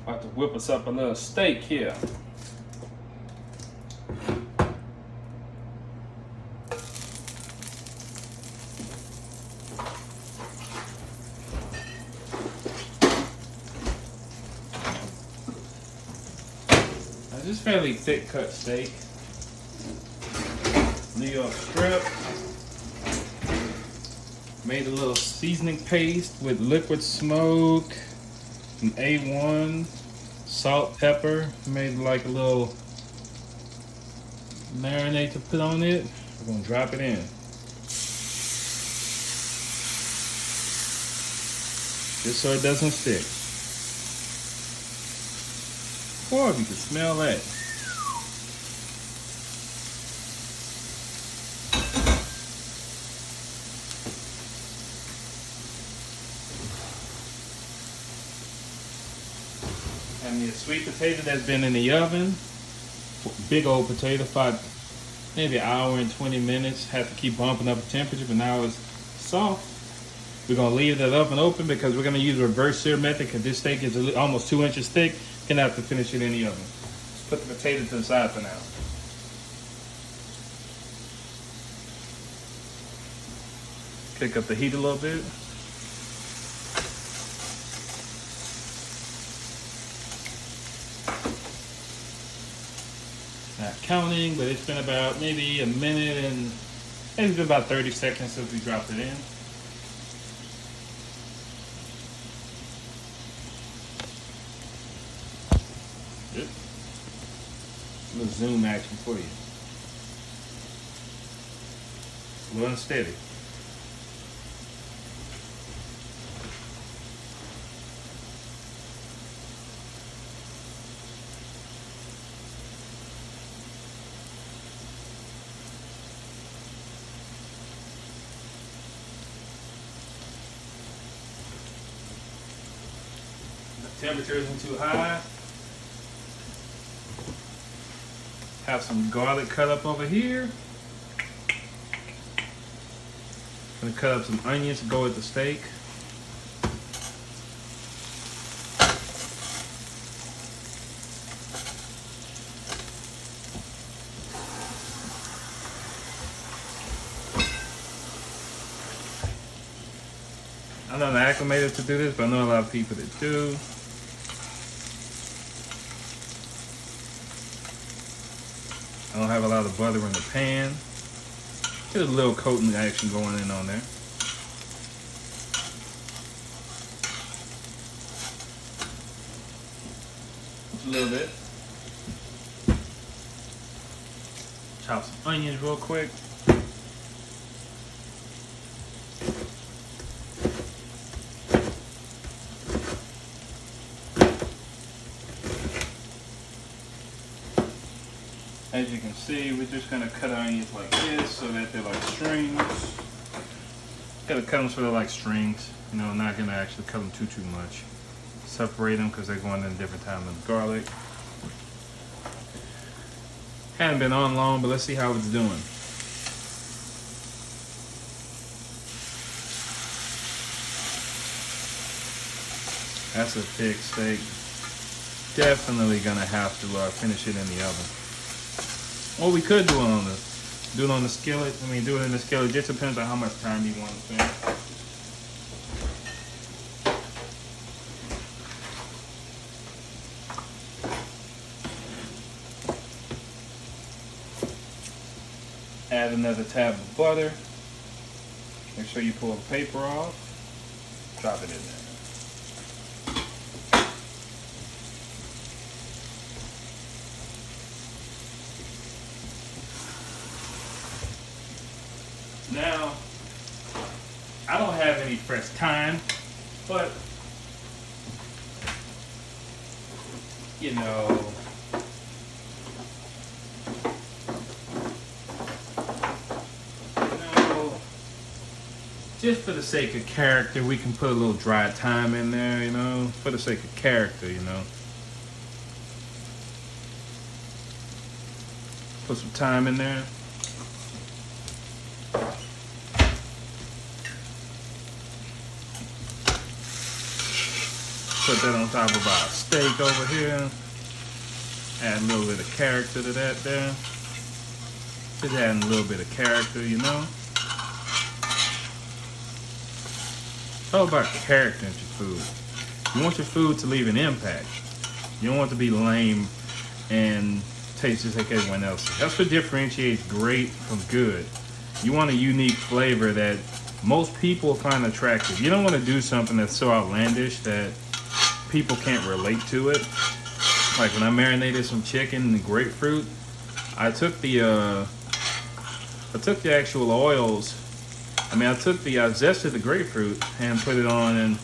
About to whip us up a little steak here. Now, this is fairly thick cut steak. New York strip. Made a little seasoning paste with liquid smoke, some A1, salt, pepper. Made like a little marinade to put on it. We're gonna drop it in. Just so it doesn't stick. Or if you can smell that. And the sweet potato that's been in the oven, big old potato, maybe an hour and 20 minutes. Have to keep bumping up the temperature, but now it's soft. We're gonna leave that oven open because we're gonna use reverse sear method because this steak is almost 2 inches thick. Gonna have to finish it in the oven. Let's put the potato to the side for now. Kick up the heat a little bit. Not counting, but it's been about maybe a minute and maybe it's been about 30 seconds since we dropped it in. Good. A little zoom action for you. A little unsteady. Temperature isn't too high. Have some garlic cut up over here. Gonna cut up some onions to go with the steak. I'm not acclimated to do this, but I know a lot of people that do. I don't have a lot of butter in the pan. Get a little coating action going in on there. Just a little bit. Chop some onions real quick. As you can see, we're just gonna cut our onions like this so that they're like strings. Gotta cut them so they're like strings. You know, not gonna actually cut them too much. Separate them because they're going in a different time than the garlic. Hadn't been on long, but let's see how it's doing. That's a thick steak. Definitely gonna have to finish it in the oven. Or we could do it on the skillet. I mean, do it in the skillet. It just depends on how much time you want to spend. Add another tab of butter. Make sure you pull the paper off. Drop it in there. Now, I don't have any fresh thyme, but you know, just for the sake of character, we can put a little dried thyme in there, you know, for the sake of character, you know. Put some thyme in there. put that on top of our steak over here. Add a little bit of character to that there. Just adding a little bit of character, you know. It's all about character in your food. You want your food to leave an impact. You don't want it to be lame and taste just like everyone else's. That's what differentiates great from good. You want a unique flavor that most people find attractive. You don't want to do something that's so outlandish that people can't relate to it. Like when I marinated some chicken and grapefruit, I took the actual oils. I zested the grapefruit and put it on, and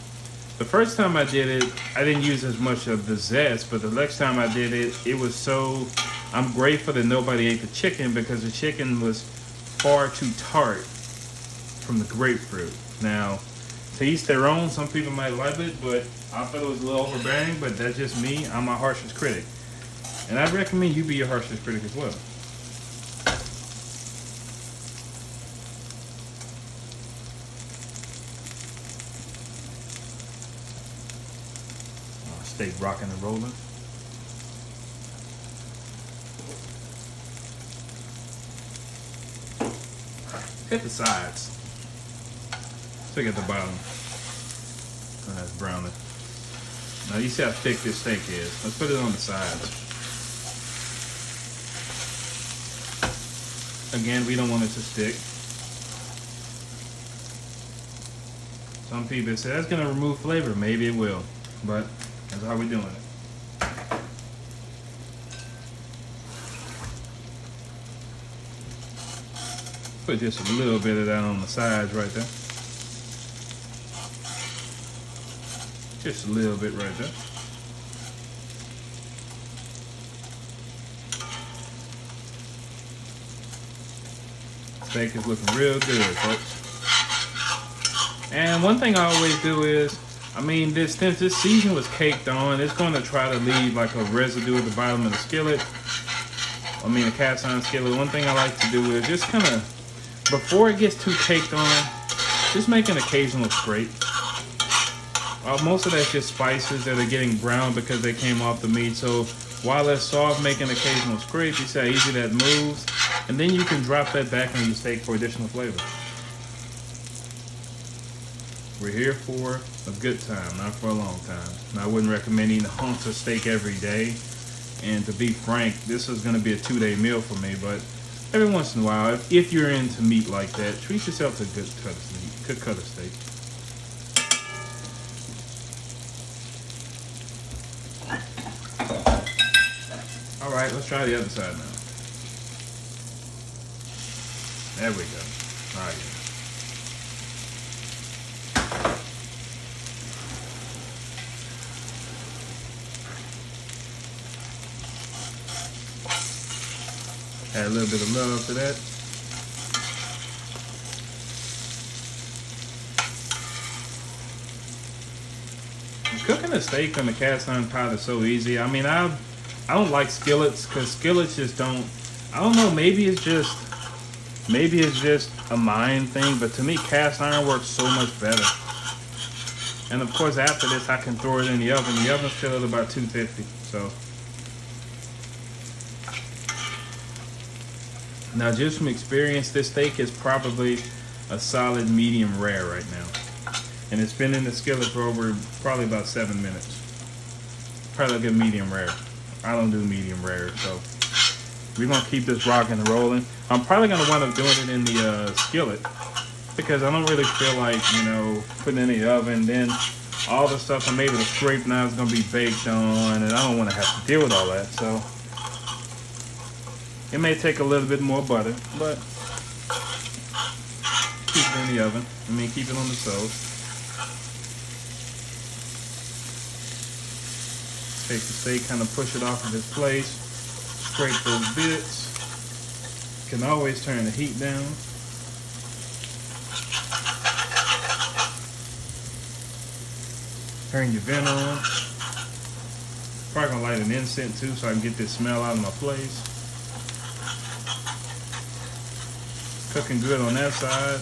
the first time I did it, I didn't use as much of the zest, but the next time I did it, it was so, I'm grateful that nobody ate the chicken because the chicken was far too tart from the grapefruit. Now, to each their own, some people might like it, but I thought it was a little overbearing, but that's just me. I'm my harshest critic. And I recommend you be your harshest critic as well. Steak rocking and rolling. Hit the sides. Check at the bottom. Oh, that's browning. Now you see how thick this steak is. Let's put it on the sides. Again, we don't want it to stick. Some people say that's gonna remove flavor. Maybe it will, but that's how we're doing it. Put just a little bit of that on the sides right there. Just a little bit right there. Steak is looking real good, folks. And one thing I always do is, since this season was caked on, it's going to try to leave like a residue at the bottom of the skillet. A cast iron skillet. One thing I like to do is just kind of, before it gets too caked on, just make an occasional scrape. Most of that's just spices that are getting brown because they came off the meat. So while they're soft, make an occasional scrape. You see how easy that moves. And then you can drop that back on your steak for additional flavor. We're here for a good time, not for a long time. Now, I wouldn't recommend eating hunks of steak every day. And to be frank, this is going to be a 2-day meal for me. But every once in a while, if you're into meat like that, treat yourself to a good cut of meat, good cut of steak. All right, let's try the other side now. There we go. All right. Add a little bit of love to that. Cooking a steak on the cast iron pot is so easy. I don't like skillets because skillets just don't. I don't know. Maybe it's just a mind thing. But to me, cast iron works so much better. And of course, after this, I can throw it in the oven. The oven's still at about 250. So. Now, just from experience, this steak is probably a solid medium rare right now. And it's been in the skillet for probably about 7 minutes. Probably a good medium rare. I don't do medium rare, so we're going to keep this rocking and rolling. I'm probably going to wind up doing it in the skillet because I don't really feel like, putting it in the oven. Then all the stuff I'm able to scrape now is going to be baked on, and I don't want to have to deal with all that, so. It may take a little bit more butter, but keep it in the oven. Keep it on the stove. Take the steak, kind of push it off of its place. Scrape those bits. You can always turn the heat down. Turn your vent on. Probably gonna light an incense too so I can get this smell out of my place. Cooking good on that side.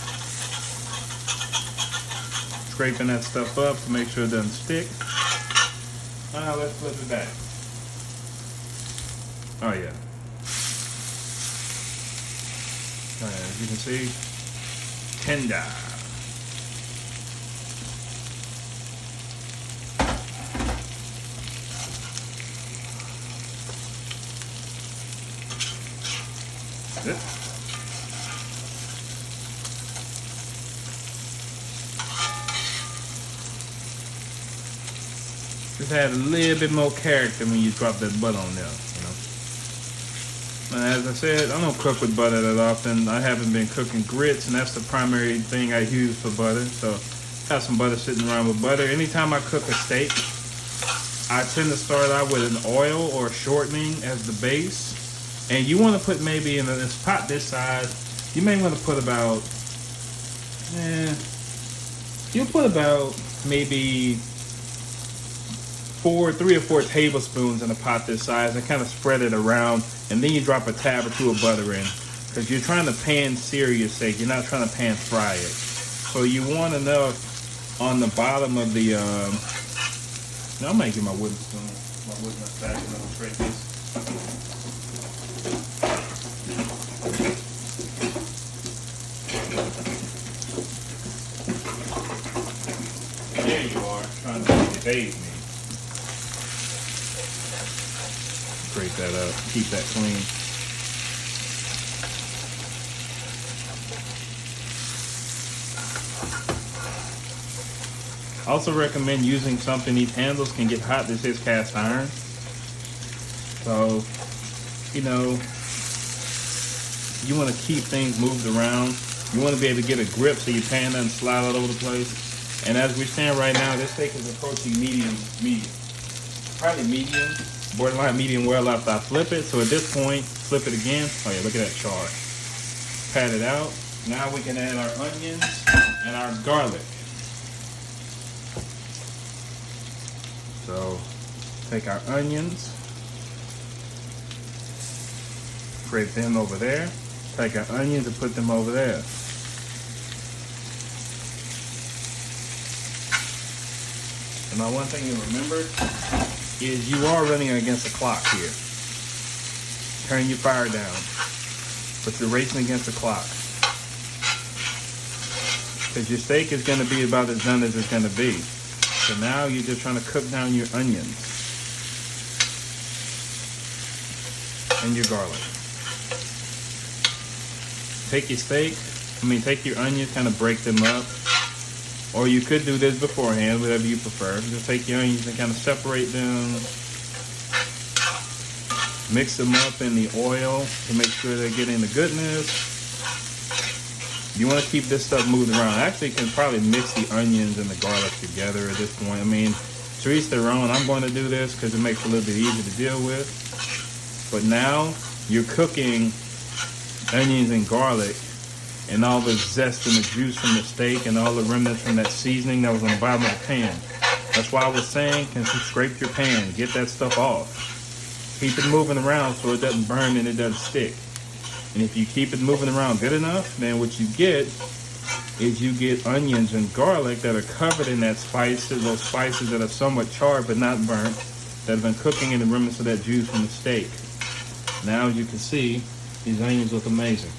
Scraping that stuff up to make sure it doesn't stick. Now let's flip it back. Oh yeah. As you can see, tender. Just add a little bit more character when you drop that butter on there, you know. And as I said, I don't cook with butter that often. I haven't been cooking grits, and that's the primary thing I use for butter. So I have some butter sitting around with butter. Anytime I cook a steak, I tend to start out with an oil or shortening as the base. And you want to put maybe in this pot this size, you may want to put about, you'll put about maybe 3 or 4 tablespoons in a pot this size and kind of spread it around, and then you drop a tab or two of butter in, because you're trying to pan sear your steak. You're not trying to pan fry it. So you want enough on the bottom of the, now I might get my wooden spoon, my wooden stack, and I'll scrape this. There you are, trying to evade me. Scrape that up, keep that clean. I also recommend using something. These handles can get hot. This is cast iron. So, you know, you want to keep things moved around. You want to be able to get a grip so your pan doesn't slide all over the place. And as we stand right now, this steak is approaching medium. Probably medium. Borderline medium well after I flip it. So at this point, flip it again. Oh yeah, look at that char. Pat it out. Now we can add our onions and our garlic. So take our onions, scrape them over there. Take our onions and put them over there. And now one thing to remember is you are running against the clock here. Turn your fire down, but you're racing against the clock. Because your steak is going to be about as done as it's going to be. So now you're just trying to cook down your onions and your garlic. Take your take your onions, kind of break them up. Or you could do this beforehand, whatever you prefer. Just take your onions and kind of separate them. Mix them up in the oil to make sure they're getting the goodness. You want to keep this stuff moved around. Actually, you can probably mix the onions and the garlic together at this point. I mean, to each their own. I'm going to do this because it makes it a little bit easier to deal with. But now you're cooking onions and garlic and all the zest and the juice from the steak and all the remnants from that seasoning that was on the bottom of the pan. That's why I was saying, can you scrape your pan, get that stuff off. Keep it moving around so it doesn't burn and it doesn't stick. And if you keep it moving around good enough, then what you get is you get onions and garlic that are covered in that spice, those spices that are somewhat charred but not burnt, that have been cooking in the remnants of that juice from the steak. Now, as you can see, these onions look amazing.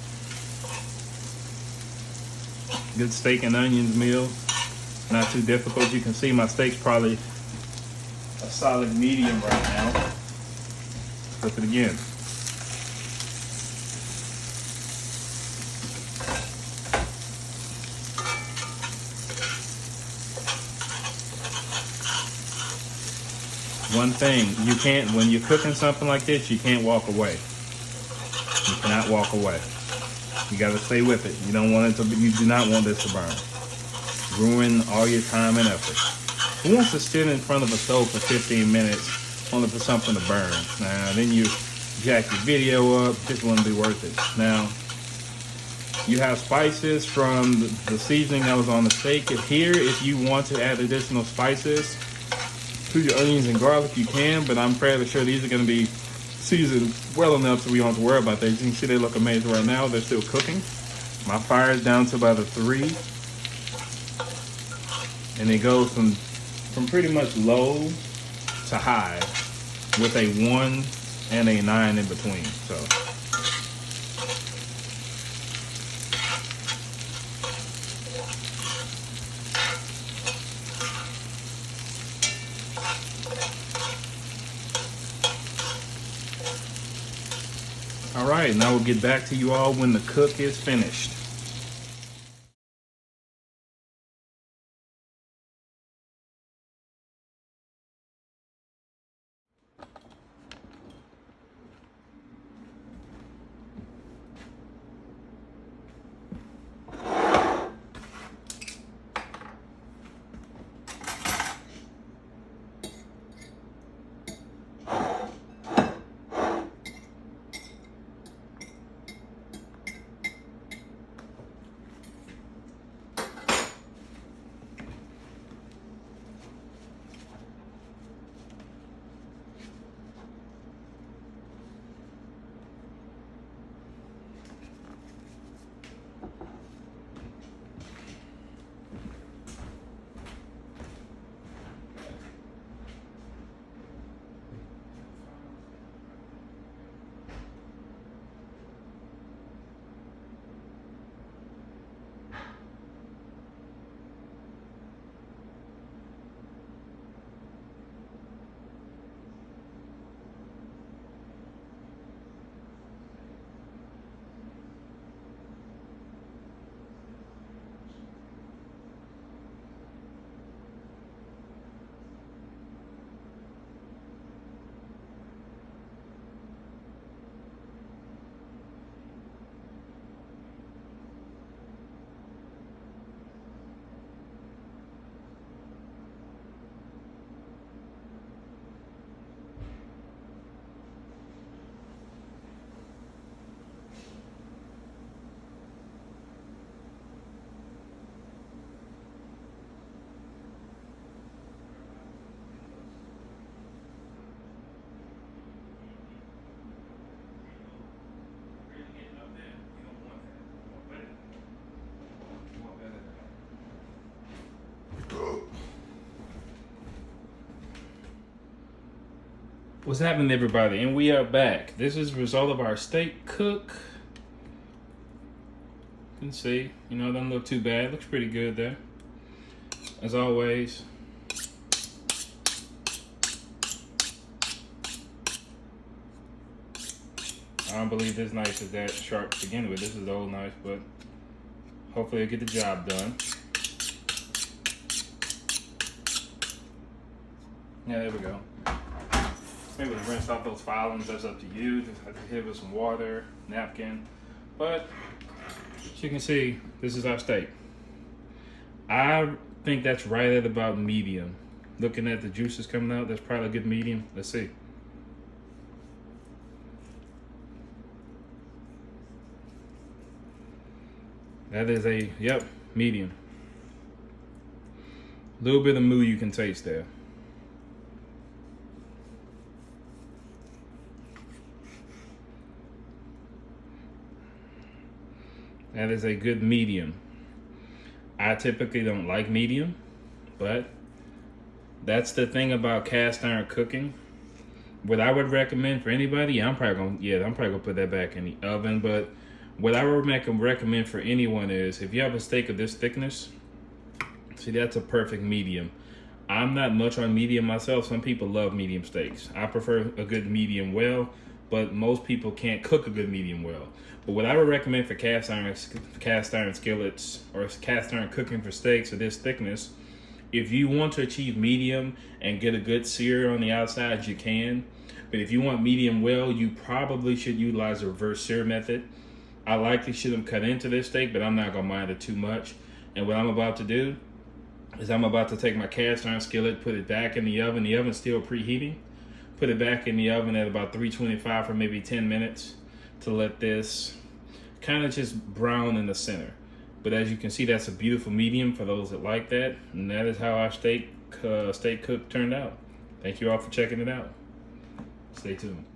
Good steak and onions meal, not too difficult. You can see my steak's probably a solid medium right now. Flip it again. One thing, you can't, when you're cooking something like this, you can't walk away. You cannot walk away. You gotta stay with it. You don't want it to, you do not want this to burn. Ruin all your time and effort. Who wants to sit in front of a stove for 15 minutes only for something to burn? Now, then you jack your video up, just wouldn't be worth it. Now, you have spices from the seasoning that was on the steak. If you want to add additional spices to your onions and garlic, you can, but I'm fairly sure these are gonna be seasoned well enough so we don't have to worry about that. As you can see, they look amazing right now. They're still cooking. My fire is down to about a 3. And it goes from pretty much low to high with a 1 and a 9 in between. So all right, now we'll get back to you all when the cook is finished. What's happening, everybody? And we are back. This is the result of our steak cook. You can see, doesn't look too bad. Looks pretty good there. As always. I don't believe this knife is that sharp to begin with. This is the old knife, but hopefully it'll get the job done. Yeah, there we go. Maybe to rinse off those filings, that's up to you. Just have to hit it with some water, napkin. But as you can see, this is our steak. I think that's right at about medium. Looking at the juices coming out, that's probably a good medium. Let's see. That is a, medium. A little bit of moo you can taste there. That is a good medium. I typically don't like medium, but that's the thing about cast iron cooking. What I would recommend for anybody, I'm probably gonna put that back in the oven, but what I would recommend for anyone is if you have a steak of this thickness, see, that's a perfect medium. I'm not much on medium myself. Some people love medium steaks. I prefer a good medium well, but most people can't cook a good medium well. But what I would recommend for cast iron skillets or cast iron cooking for steaks of this thickness, if you want to achieve medium and get a good sear on the outside, you can. But if you want medium well, you probably should utilize a reverse sear method. I likely should have cut into this steak, but I'm not gonna mind it too much. And what I'm about to do is I'm about to take my cast iron skillet, put it back in the oven. The oven's still preheating. Put it back in the oven at about 325 for maybe 10 minutes to let this kind of just brown in the center. But as you can see, that's a beautiful medium for those that like that. And that is how our steak cook turned out. Thank you all for checking it out. Stay tuned.